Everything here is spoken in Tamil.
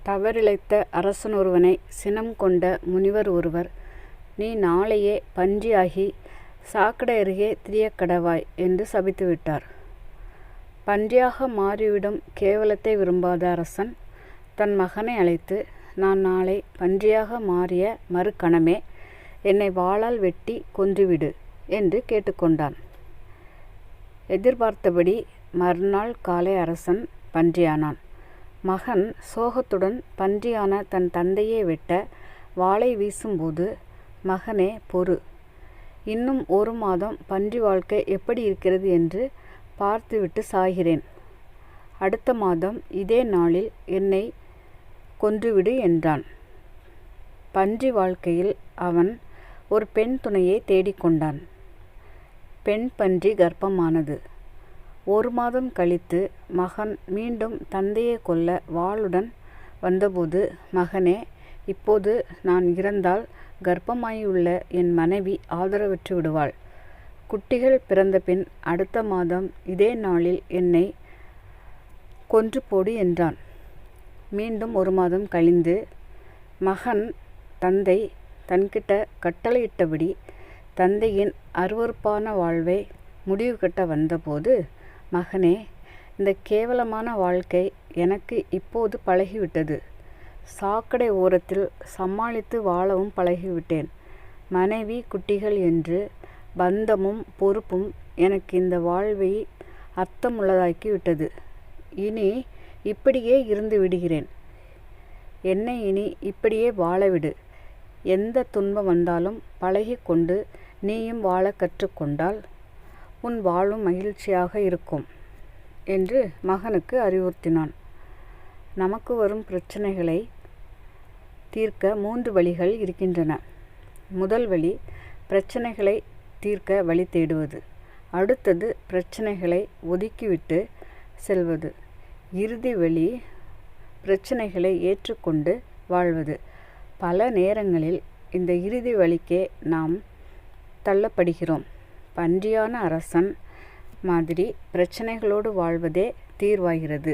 தவறிழைத்த அரசன் ஒருவனை சினம் கொண்ட முனிவர் ஒருவர், நீ நாளையே பன்றியாகி சாக்கடை அருகே திரியக்கடவாய் என்று சபித்துவிட்டார். பன்றியாக மாறிவிடும் கேவலத்தை விரும்பாத அரசன் தன் மகனை அழைத்து, நான் நாளை பன்றியாக மாறிய மறுகணமே என்னை வாளால் வெட்டி கொன்றுவிடு என்று கேட்டுக்கொண்டான். எதிர்பார்த்தபடி மறுநாள் காலை அரசன் பன்றியானான். மகன் சோகத்துடன் பன்றியான தன் தந்தையை வெட்ட வாளை வீசும்போது, மகனே பொறு, இன்னும் 1 மாதம் பன்றி வாழ்க்கை எப்படி இருக்கிறது என்று பார்த்துவிட்டு சாகிறேன். அடுத்த மாதம் இதே நாளில் என்னை கொன்றுவிடு என்றான். பன்றி வாழ்க்கையில் அவன் ஒரு பெண் துணையை தேடிக்கொண்டான். பெண் பன்றி கர்ப்பமானது. 1 மாதம் கழித்து மகன் மீண்டும் தந்தையை கொல்ல வாளுடன் வந்தபோது, மகனே, இப்போது நான் இறந்தால் கர்ப்பமாயுள்ள என் மனைவி ஆதரவற்று விடுவாள். குட்டிகள் பிறந்த பின் அடுத்த மாதம் இதே நாளில் என்னை கொன்று போடு என்றான். மீண்டும் 1 மாதம் கழிந்து மகன் தந்தை தன்கிட்ட கட்டளையிட்டபடி தந்தையின் அருவருப்பான வாழ்வை முடிவு கட்ட வந்தபோது, மகனே, இந்த கேவலமான வாழ்க்கை எனக்கு இப்போது பழகிவிட்டது. சாக்கடை ஓரத்தில் சமாளித்து வாழவும் பழகிவிட்டேன். மனைவி, குட்டிகள் என்று பந்தமும் பொறுப்பும் எனக்கு இந்த வாழ்வை அர்த்தமுள்ளதாக்கிவிட்டது. இனி இப்படியே இருந்து விடுகிறேன். என்னை இனி இப்படியே வாழவிடு. எந்த துன்பம் வந்தாலும் பழகி கொண்டு நீயும் வாழ கற்றுக்கொண்டால் உன் வாழும் மகிழ்ச்சியாக இருக்கும் என்று மகனுக்கு அறிவுறுத்தினான். நமக்கு வரும் பிரச்சனைகளை தீர்க்க 3 வழிகள் இருக்கின்றன. முதல் வழி, பிரச்சனைகளை தீர்க்க வழி தேடுவது. அடுத்தது, பிரச்சனைகளை ஒதுக்கிவிட்டு செல்வது. இறுதி வழி, பிரச்சனைகளை ஏற்றுக்கொண்டு வாழ்வது. பல நேரங்களில் இந்த இறுதி வழிக்கே நாம் தள்ளப்படுகிறோம். பன்றியான அரசன் மாதிரி பிரச்சனைகளோடு வாழ்வதே தீர்வாகிறது.